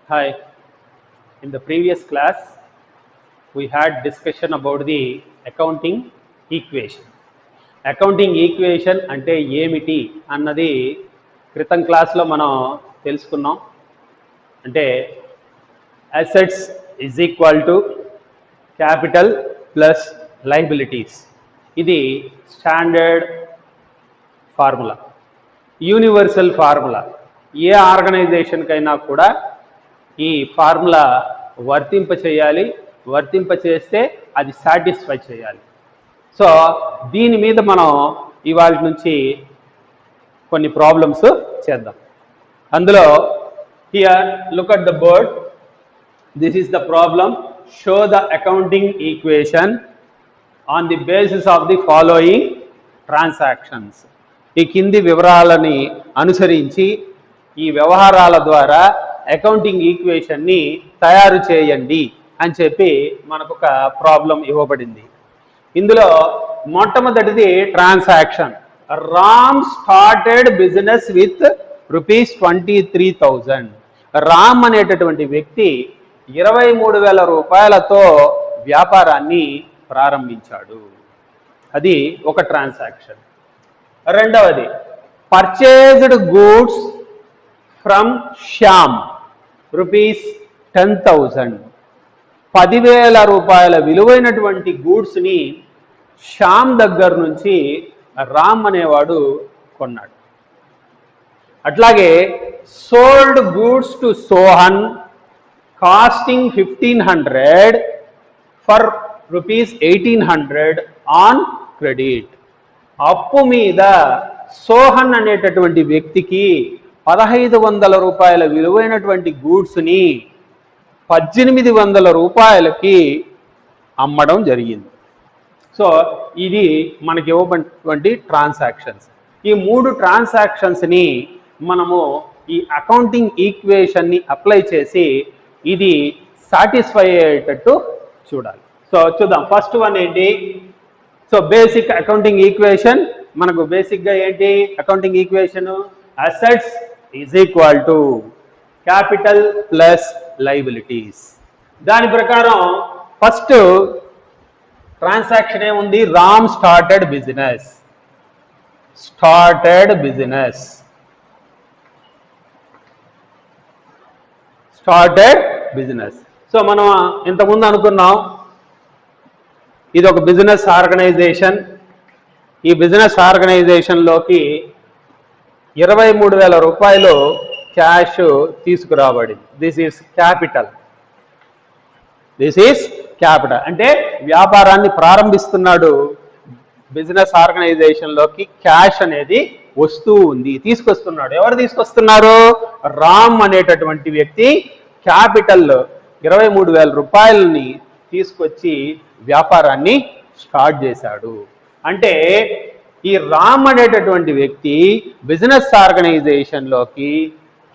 Hi. In the previous class, we had discussion about the accounting equation. Accounting equation అంటే ఏమిటి అన్నది క్రితం క్లాస్లో మనం తెలుసుకున్నాం. అంటే assets is equal to capital plus liabilities. ఇది స్టాండర్డ్ ఫార్ములా, యూనివర్సల్ ఫార్ములా. ఏ ఆర్గనైజేషన్కైనా కూడా ఈ ఫార్ములా వర్తింప చేయాలి, వర్తింప చేస్తే అది సాటిస్ఫై చేయాలి. సో దీని మీద మనం ఇవాళ నుంచి కొన్ని ప్రాబ్లమ్స్ చేద్దాం. అందులో here look at the board. This is the problem. Show the accounting equation on the basis of the following transactions. ఈ కింది వివరాలని అనుసరించి ఈ వ్యవహారాల ద్వారా అకౌంటింగ్ ఈక్వేషన్ని తయారు చేయండి అని చెప్పి మనకు ఒక ప్రాబ్లం ఇవ్వబడింది. ఇందులో మొట్టమొదటిది transaction. Ram started business with ₹23,000. Ram అనేటటువంటి వ్యక్తి 23,000 రూపాయలతో వ్యాపారాన్ని ప్రారంభించాడు. అది ఒక ట్రాన్సాక్షన్. రెండవది పర్చేజ్డ్ గూడ్స్ ఫ్రమ్ శ్యామ్ ₹10,000. 10,000 రూపాయల విలువైనటువంటి గూడ్స్ని శ్యామ్ దగ్గర నుంచి రామ్ అనేవాడు కొన్నాడు. అట్లాగే sold goods to Sohan costing 1,500 for ₹1,800 on credit. అప్పు మీద సోహన్ అనేటటువంటి వ్యక్తికి 1,500 రూపాయల విలువైనటువంటి గూడ్స్ని 1,800 రూపాయలకి అమ్మడం జరిగింది. సో ఇది మనకి ఇవ్వబడినటువంటి ట్రాన్సాక్షన్స్. ఈ 3 ట్రాన్సాక్షన్స్ని మనము ఈ అకౌంటింగ్ ఈక్వేషన్ని అప్లై చేసి ఇది సాటిస్ఫై అయ్యేటట్టు చూడాలి. సో చూద్దాం. ఫస్ట్ వన్ ఏంటి? సో బేసిక్ అకౌంటింగ్ ఈక్వేషన్ మనకు బేసిక్గా ఏంటి? Accounting equation assets is equal to capital plus liabilities. దాని ప్రకారం ఫస్ట్ ట్రాన్సాక్షన్ ఏముంది? Ram started business. Started business. Started business. So మనం ఇంతకుముందు అనుకున్నాం ఇది ఒక బిజినెస్ ఆర్గనైజేషన్. ఈ బిజినెస్ ఆర్గనైజేషన్లోకి 23,000 రూపాయలు క్యాష్ తీసుకురాబడింది. This is capital. This is capital అంటే వ్యాపారాన్ని ప్రారంభిస్తున్నాడు. బిజినెస్ ఆర్గనైజేషన్లోకి క్యాష్ అనేది వస్తూ ఉంది, తీసుకొస్తున్నాడు. ఎవరు తీసుకొస్తున్నారు? రామ్ అనేటటువంటి వ్యక్తి క్యాపిటల్ 23,000 రూపాయలని తీసుకొచ్చి వ్యాపారాన్ని స్టార్ట్ చేశాడు. అంటే ఈ రామ్ అనేటటువంటి వ్యక్తి బిజినెస్ ఆర్గనైజేషన్లోకి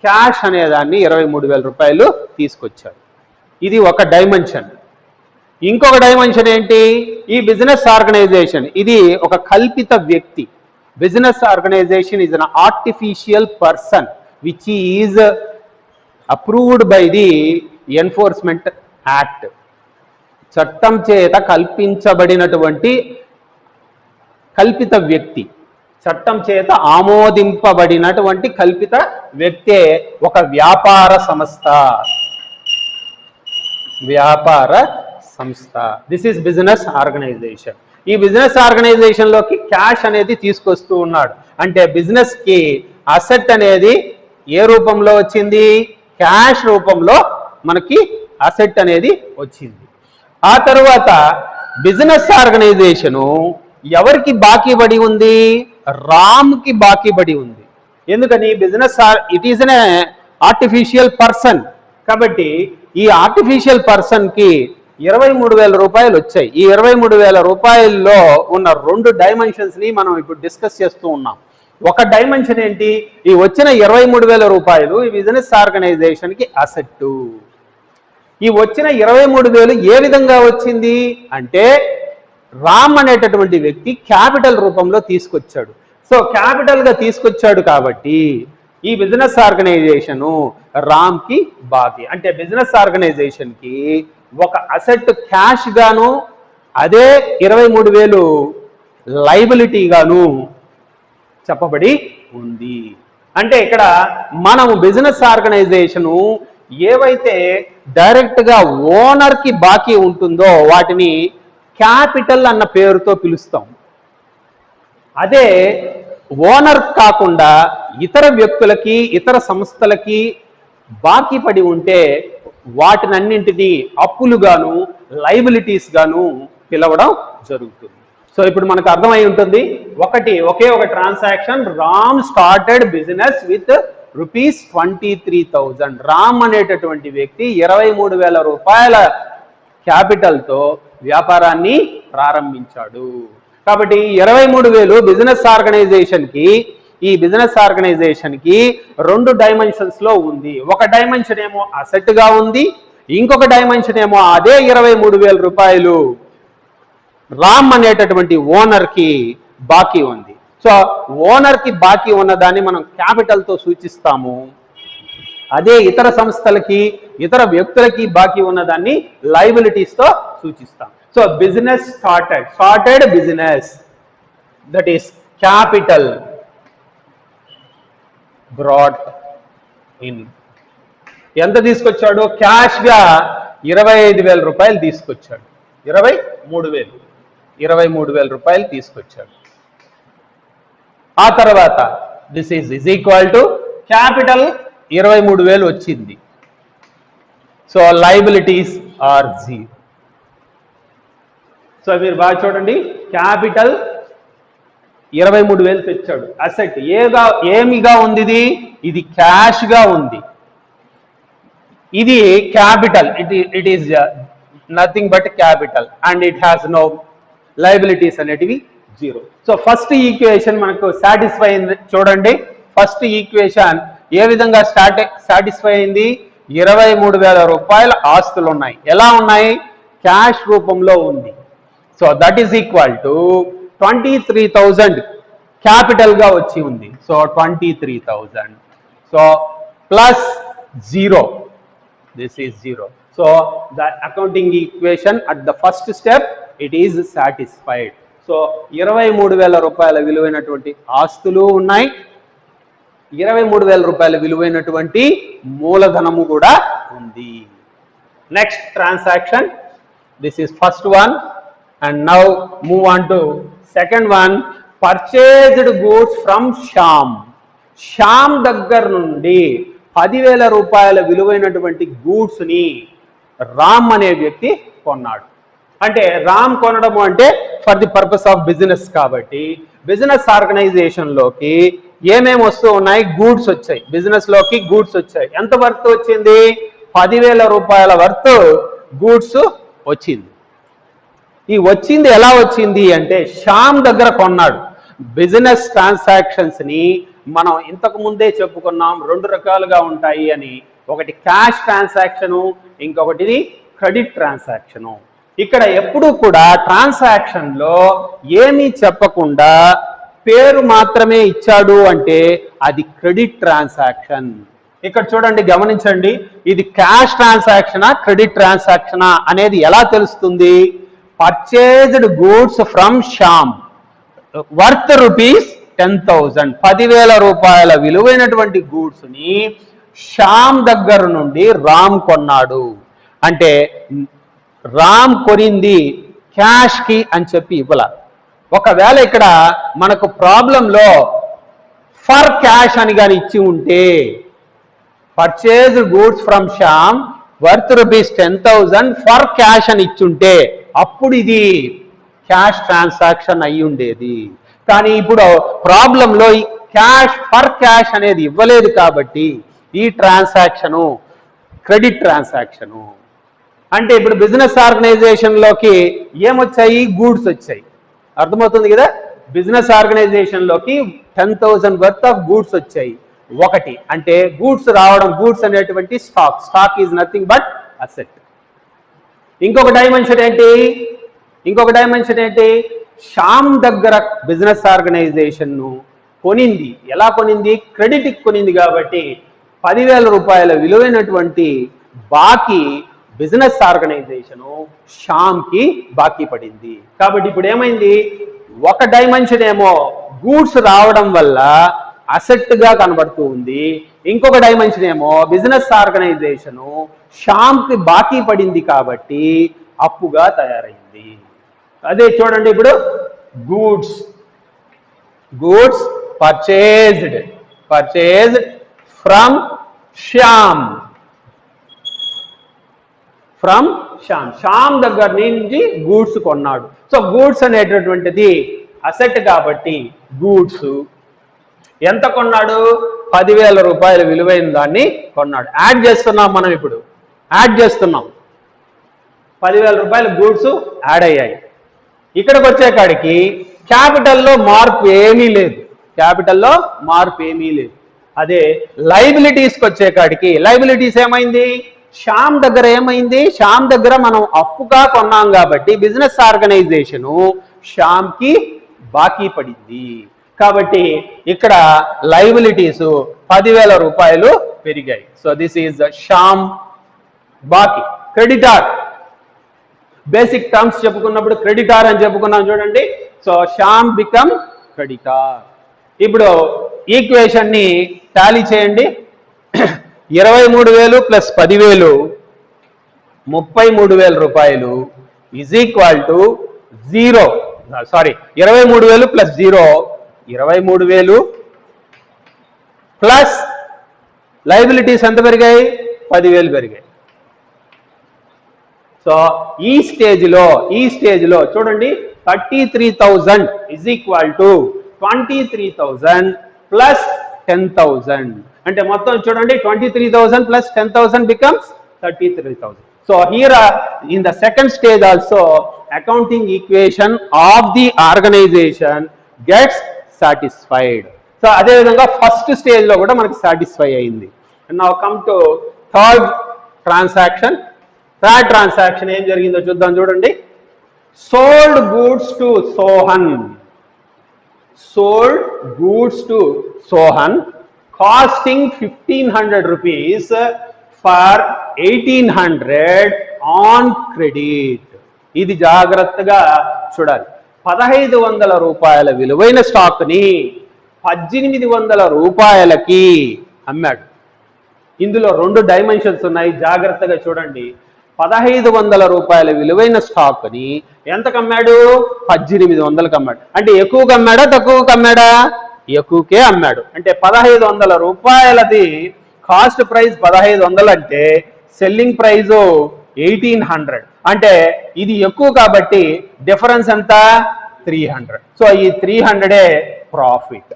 క్యాష్ అనేదాన్ని 23,000 రూపాయలు తీసుకొచ్చాడు. ఇది ఒక డైమెన్షన్. ఇంకొక డైమెన్షన్ ఏంటి? ఈ బిజినెస్ ఆర్గనైజేషన్ ఇది ఒక కల్పిత వ్యక్తి. Business organisation is an artificial person which is approved by the enforcement act. చట్టం చేత కల్పించబడినటువంటి కల్పిత వ్యక్తి, చట్టం చేత ఆమోదింపబడినటువంటి కల్పిత వ్యక్తే ఒక వ్యాపార సంస్థ. వ్యాపార సంస్థ. This is business organisation. ఈ బిజినెస్ ఆర్గనైజేషన్లోకి క్యాష్ అనేది తీసుకొస్తూ ఉన్నాడు. అంటే బిజినెస్కి అసెట్ అనేది ఏ రూపంలో వచ్చింది? క్యాష్ రూపంలో మనకి అసెట్ అనేది వచ్చింది. ఆ తరువాత బిజినెస్ ఆర్గనైజేషను ఎవరికి బాకీ పడి ఉంది? రామ్కి బాకీ పడి ఉంది. ఎందుకని? Business it is an artificial person. కాబట్టి ఈ ఆర్టిఫిషియల్ పర్సన్కి 23,000 రూపాయలు వచ్చాయి. ఈ 23,000 రూపాయల్లో ఉన్న 2 డైమెన్షన్స్ని మనం ఇప్పుడు డిస్కస్ చేస్తూ ఉన్నాం. ఒక డైమెన్షన్ ఏంటి? ఈ వచ్చిన 23,000 రూపాయలు ఈ బిజినెస్ ఆర్గనైజేషన్కి అసెట్. ఈ వచ్చిన 23,000 ఏ విధంగా వచ్చింది అంటే రామ్ అనేటటువంటి వ్యక్తి క్యాపిటల్ రూపంలో తీసుకొచ్చాడు. సో క్యాపిటల్గా తీసుకొచ్చాడు కాబట్టి ఈ బిజినెస్ ఆర్గనైజేషను రామ్కి బాకీ. అంటే బిజినెస్ ఆర్గనైజేషన్కి ఒక అసెట్ క్యాష్ గాను అదే 23,000 లైబిలిటీ గాను చెప్పబడి ఉంది. అంటే ఇక్కడ మనము బిజినెస్ ఆర్గనైజేషను ఏవైతే డైరెక్ట్గా ఓనర్కి బాకీ ఉంటుందో వాటిని క్యాపిటల్ అన్న పేరుతో పిలుస్తాం. అదే ఓనర్ కాకుండా ఇతర వ్యక్తులకి ఇతర సంస్థలకి బాకీ పడి ఉంటే వాటినన్నింటినీ అప్పులుగాను లైబిలిటీస్ గాను పిలవడం జరుగుతుంది. సో ఇప్పుడు మనకు అర్థమై ఉంటుంది, ఒకే ఒక transaction, Ram started business with ₹23,000. Ram అనేటటువంటి వ్యక్తి 23,000 రూపాయల క్యాపిటల్తో వ్యాపారాన్ని ప్రారంభించాడు. కాబట్టి 23,000 బిజినెస్ ఆర్గనైజేషన్కి ఈ బిజినెస్ ఆర్గనైజేషన్కి 2 డైమెన్షన్స్ లో ఉంది. ఒక డైమెన్షన్ ఏమో అసెట్ గా ఉంది, ఇంకొక డైమెన్షన్ ఏమో అదే 23,000 రూపాయలు రామ్ అనేటటువంటి ఓనర్ కి బాకీ ఉంది. సో ఓనర్ కి బాకీ ఉన్నదాన్ని మనం క్యాపిటల్ తో సూచిస్తాము. అదే ఇతర సంస్థలకి ఇతర వ్యక్తులకి బాకీ ఉన్నదాన్ని లయబిలిటీస్ తో సూచిస్తాం. So business started business, that is capital brought in. ఎంత తీసుకొచ్చాడు? క్యాష్ గా 25,000 రూపాయలు తీసుకొచ్చాడు. 23,000 రూపాయలు తీసుకొచ్చాడు. ఆ తర్వాత this is equal to capital 23,000 వచ్చింది. So liabilities are 0. సో మీరు బాగా చూడండి, క్యాపిటల్ 23,000 తెచ్చాడు. అసెట్ ఏమిగా ఉంది? ఇది క్యాష్ గా ఉంది. ఇది capital, it is nothing but capital and it has no liabilities అనేటివి 0. సో ఫస్ట్ ఈక్వేషన్ మనకు సాటిస్ఫై అయింది. చూడండి, ఫస్ట్ ఈక్వేషన్ ఏ విధంగా సాటిస్ఫై అయింది? 23,000 రూపాయల ఆస్తులు ఉన్నాయి. ఎలా ఉన్నాయి? క్యాష్ రూపంలో ఉంది. So that is equal to 23,000 capital గా వచ్చి ఉంది. So 23,000. So plus 0, this is 0. So the accounting equation at the first step it is satisfied. So 23,000 రూపాయల విలువైనటువంటి ఆస్తులు ఉన్నాయి, 23,000 రూపాయల విలువైనటువంటి మూలధనము కూడా ఉంది. Next transaction, this is first one. And now move on to second one, purchased goods from Shyam. Shyam దగ్గర నుండి 10,000 రూపాయల విలువైనటువంటి గూడ్స్ ని రామ్ అనే వ్యక్తి కొన్నాడు. అంటే రామ్ కొనడము అంటే for the purpose of business కాబట్టి బిజినెస్ ఆర్గనైజేషన్ లోకి ఏమేమి వస్తూ ఉన్నాయి? గూడ్స్ వచ్చాయి. బిజినెస్ లోకి గూడ్స్ వచ్చాయి. ఎంత వర్త్ వచ్చింది? 10,000 రూపాయల వర్త్ గూడ్స్ వచ్చింది. ఈ వచ్చింది ఎలా వచ్చింది అంటే శ్యామ్ దగ్గర కొన్నాడు. బిజినెస్ ట్రాన్సాక్షన్స్ ని మనం ఇంతకు ముందే చెప్పుకున్నాం, 2 రకాలుగా ఉంటాయి అని. ఒకటి క్యాష్ ట్రాన్సాక్షను, ఇంకొకటి క్రెడిట్ ట్రాన్సాక్షను. ఇక్కడ ఎప్పుడూ కూడా ట్రాన్సాక్షన్ లో ఏమీ చెప్పకుండా పేరు మాత్రమే ఇచ్చాడు అంటే అది క్రెడిట్ ట్రాన్సాక్షన్. ఇక్కడ చూడండి, గమనించండి, ఇది క్యాష్ ట్రాన్సాక్షనా క్రెడిట్ ట్రాన్సాక్షనా అనేది ఎలా తెలుస్తుంది? Purchased goods from Shyam worth ₹10,000. 10,000 రూపాయల విలువైనటువంటి గూడ్స్ ని శ్యామ్ దగ్గర నుండి రామ్ కొన్నాడు. అంటే రామ్ కొనింది క్యాష్ కి అని చెప్పి ఇవ్వాల. ఒకవేళ ఇక్కడ మనకు ప్రాబ్లంలో ఫర్ క్యాష్ అని కానీ ఇచ్చి ఉంటే, purchased goods from Shyam worth ₹10,000 for cash అని ఇచ్చుంటే అప్పుడు ఇది క్యాష్ ట్రాన్సాక్షన్ అయి ఉండేది. కానీ ఇప్పుడు ప్రాబ్లంలో ఈ క్యాష్ ఫర్ క్యాష్ అనేది ఇవ్వలేదు కాబట్టి ఈ ట్రాన్సాక్షను క్రెడిట్ ట్రాన్సాక్షను. అంటే ఇప్పుడు బిజినెస్ ఆర్గనైజేషన్ లోకి ఏమొచ్చాయి? గూడ్స్ వచ్చాయి. అర్థమవుతుంది కదా? బిజినెస్ ఆర్గనైజేషన్ లోకి 10,000 వర్త్ ఆఫ్ గూడ్స్ వచ్చాయి. ఒకటి అంటే గూడ్స్ రావడం, గూడ్స్ అనేటువంటి stock is nothing but asset. ఇంకొక డైమెన్షన్ ఏంటి? శ్యామ్ దగ్గర బిజినెస్ ఆర్గనైజేషన్ కొనింది. ఎలా కొనింది? క్రెడిట్కి కొనింది. కాబట్టి 10,000 రూపాయల విలువైనటువంటి బాకీ బిజినెస్ ఆర్గనైజేషను శ్యామ్కి బాకీ పడింది. కాబట్టి ఇప్పుడు ఏమైంది? ఒక డైమెన్షన్ ఏమో గూడ్స్ రావడం వల్ల అసెట్గా కనబడుతూ ఉంది, ఇంకొక డైమెన్షన్ ఏమో బిజినెస్ ఆర్గనైజేషను శ్యామ్కి బాకీ పడింది కాబట్టి అప్పుగా తయారైంది. అదే చూడండి, ఇప్పుడు goods purchased from Shyam Shyam దగ్గర నుంచి గూడ్స్ కొన్నాడు. సో గూడ్స్ అనేటటువంటిది అసెట్ కాబట్టి గూడ్స్ ఎంత కొన్నాడు? 10,000 రూపాయల విలువైన దాన్ని కొన్నాడు. యాడ్ చేస్తున్నాం మనం, ఇప్పుడు యాడ్ చేస్తున్నాం. 10,000 రూపాయల గూడ్స్ యాడ్ అయ్యాయి. ఇక్కడికి వచ్చేకాడికి క్యాపిటల్లో మార్పు ఏమీ లేదు. అదే లైబిలిటీస్కి వచ్చేకాడికి లైబిలిటీస్ ఏమైంది? శ్యామ్ దగ్గర ఏమైంది? శ్యామ్ దగ్గర మనం అప్పుగా కొన్నాం కాబట్టి బిజినెస్ ఆర్గనైజేషను శ్యామ్కి బాకీ పడింది. కాబట్టి ఇక్కడ లైబిలిటీస్ 10,000 రూపాయలు పెరిగాయి. సో దిస్ ఈజ్ శ్యామ్ బాకీ. క్రెడిటార్ బేసిక్ టర్మ్స్ చెప్పుకున్నప్పుడు క్రెడిటార్ అని చెప్పుకున్నాం చూడండి. So Shyam become creditor. ఇప్పుడు ఈక్వేషన్ని టాలీ చేయండి. 23,000 ప్లస్ 10,000 33,000 రూపాయలు is equal to 0. Sorry, 23,000 plus 0 23,000 plus liabilities ఎంత పెరిగాయి? 10,000 పెరిగాయి. సో ఈ స్టేజ్లో చూడండి, 33,000 ఈజ్ ఈక్వల్ టు 23,000 ప్లస్ 10,000. అంటే మొత్తం చూడండి, 23,000 plus 10,000 becomes 33,000. So here in the second stage also accounting equation of the organization gets satisfied. So అదే విధంగా ఫస్ట్ స్టేజ్ లో కూడా మనకి సాటిస్ఫై అయింది. Now come to third transaction. Third transaction ఏం జరిగిందో చూద్దాం. చూడండి, sold goods to Sohan costing 1,500 rupees for 1,800 on credit. ఇది జాగ్రత్తగా చూడాలి. 1,500 రూపాయల విలువైన స్టాక్ని 1,800 రూపాయలకి అమ్మాడు. ఇందులో 2 డైమెన్షన్స్ ఉన్నాయి, జాగ్రత్తగా చూడండి. 1,500 రూపాయల విలువైన స్టాక్ని ఎంతకు అమ్మాడు? 1,800కి అమ్మాడు. అంటే ఎక్కువగా అమ్మాడా తక్కువగా అమ్మాడా? ఎక్కువకే అమ్మాడు. అంటే 1,500 రూపాయలది కాస్ట్ ప్రైస్ 1,500 అంటే సెల్లింగ్ ప్రైజ్ 1,800. అంటే ఇది ఎక్కువ కాబట్టి డిఫరెన్స్ ఎంత? 300. సో ఈ 300 ప్రాఫిట్.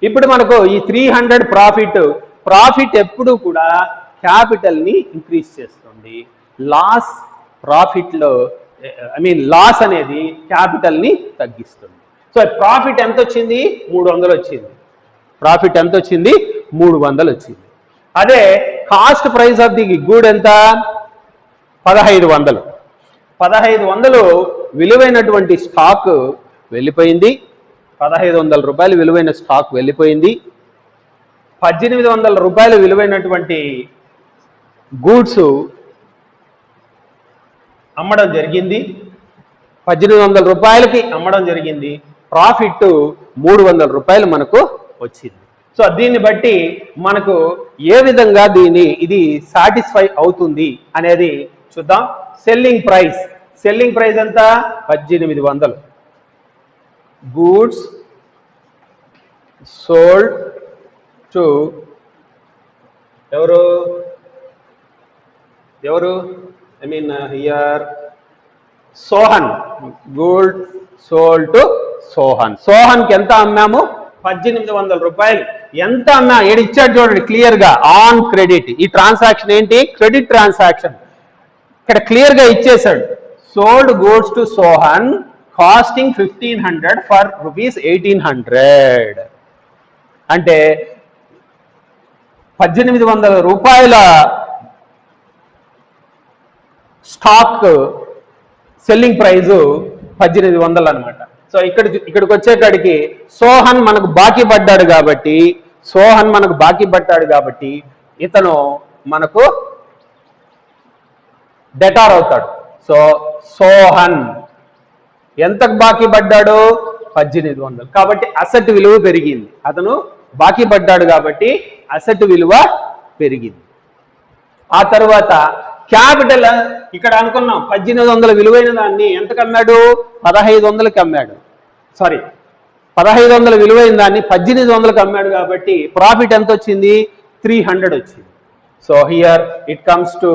ఇప్పుడు మనకు ఈ 300 ప్రాఫిట్ ఎప్పుడు కూడా క్యాపిటల్ని ఇంక్రీజ్ చేస్తుంది. లాస్ అనేది క్యాపిటల్ని తగ్గిస్తుంది. సో ప్రాఫిట్ ఎంత వచ్చింది? 300 వచ్చింది. 300 వచ్చింది. అదే cost price of the good ఎంత? 1,500. 1,500 విలువైనటువంటి స్టాక్ వెళ్ళిపోయింది. 1,500 రూపాయలు విలువైన స్టాక్ వెళ్ళిపోయింది. 1,800 రూపాయలు విలువైనటువంటి గూడ్స్ అమ్మడం జరిగింది. 1,800 రూపాయలకి అమ్మడం జరిగింది. ప్రాఫిట్ 300 రూపాయలు మనకు వచ్చింది. సో దీన్ని బట్టి మనకు ఏ విధంగా ఇది సాటిస్ఫై అవుతుంది అనేది చూద్దాం. సెల్లింగ్ ప్రైస్ ఎంత? 1,800. గూడ్స్ సోల్డ్ టు ఎవరు? హియర్ సోహన్. గూడ్ సోల్డ్ టు సోహన్కి ఎంత అమ్మాము? 1,800 రూపాయలు. ఎంత అమ్మా ఏడు ఇచ్చాడు చూడండి క్లియర్ గా, ఆన్ క్రెడిట్. ఈ ట్రాన్సాక్షన్ ఏంటి? Credit transaction. ఇక్కడ క్లియర్ గా ఇచ్చేసాడు. Sold goods to Sohan costing 1,500 for rupees 1,800. అంటే 1,800 రూపాయల స్టాక్ సెల్లింగ్ ప్రైజు 1,800 అనమాట. సో ఇక్కడికి వచ్చేకాడికి సోహన్ మనకు బాకీ పడ్డాడు కాబట్టి ఇతను మనకు డెటార్ అవుతాడు. సో సోహన్ ఎంతకు బాకీ పడ్డాడు? 1800. కాబట్టి అసెట్ విలువ పెరిగింది. అతను బాకీ పడ్డాడు కాబట్టి అసెట్ విలువ పెరిగింది. ఆ తర్వాత క్యాపిటల్ ఇక్కడ అనుకున్నాం 1800 విలువైన దాన్ని ఎంతకు అమ్మాడు? 1500కి అమ్మాడు. 1500 విలువైన దాన్ని 1800కి అమ్మాడు కాబట్టి ప్రాఫిట్ ఎంత వచ్చింది? 300 వచ్చింది. So here it comes to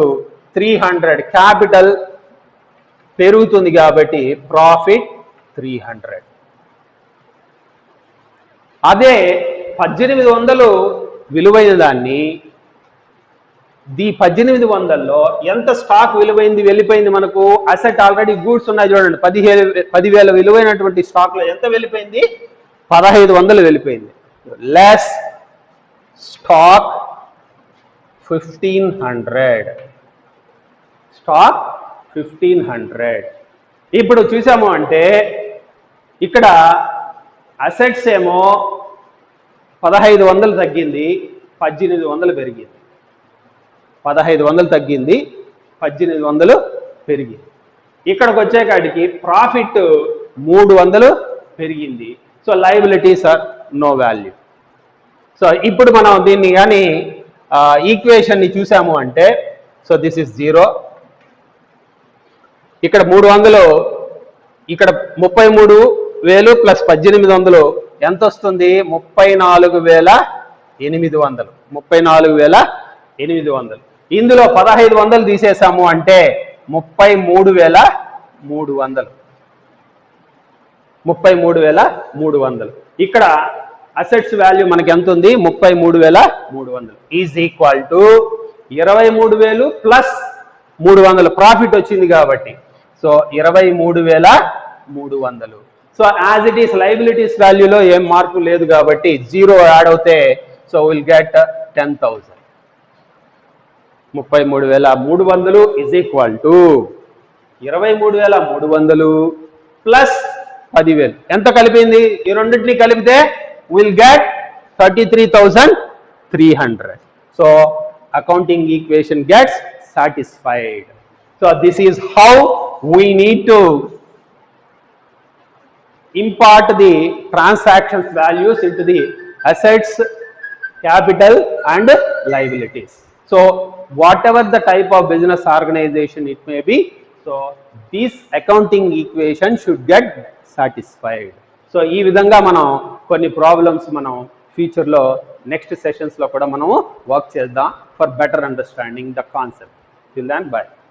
300. Capital పెరుగుతుంది కాబట్టి ప్రాఫిట్ 300. అదే 1800 విలువైన దాన్ని 1800లో ఎంత స్టాక్ విలువైంది వెళ్ళిపోయింది మనకు? అసెట్ ఆల్రెడీ గూడ్స్ ఉన్నాయి చూడండి, 10,000 విలువైనటువంటి స్టాక్లో ఎంత వెళ్ళిపోయింది? 1500 వెళ్ళిపోయింది. Less stock 1500. స్టాక్ 1500. ఇప్పుడు చూసాము అంటే ఇక్కడ అసెట్స్ ఏమో 1500 తగ్గింది, 1800 పెరిగింది. 1500 తగ్గింది, 1800 పెరిగింది. ఇక్కడికి వచ్చేకాడికి ప్రాఫిట్ 300 పెరిగింది. So liabilities are no value. So ఇప్పుడు మనం దీన్ని కానీ ఈక్వేషన్ని చూసాము అంటే సో దిస్ ఇస్ 0. ఇక్కడ 300, ఇక్కడ 33,000 ప్లస్ 1800 ఎంత వస్తుంది? 34,800. 34,800. ఇందులో 1500 తీసేసాము అంటే 33,300. 33,300. ఇక్కడ అసెట్స్ వాల్యూ మనకి ఎంత ఉంది? 33,300 is equal to 23,000 plus 300 profit వచ్చింది కాబట్టి so 23,300. So as it is liabilities వాల్యూలో ఏం మార్పు లేదు కాబట్టి 0 యాడ్ అవుతే so will get 10,000. 33,300 is equal to 23,300 plus 10,000 ఎంత కలిపింది? ఈ రెండింటిని కలిపితే will get 33,300. So accounting equation gets satisfied. So this is how we need to impart the transactions values into the assets, capital and liabilities. So whatever the type of business organization it may be, so this accounting equation should get satisfied. So ఈ విధంగా మనం కొన్ని problems మనం ఫ్యూచర్లో next సెషన్స్లో కూడా మనము work చేద్దాం for better understanding the concept. Till then, bye.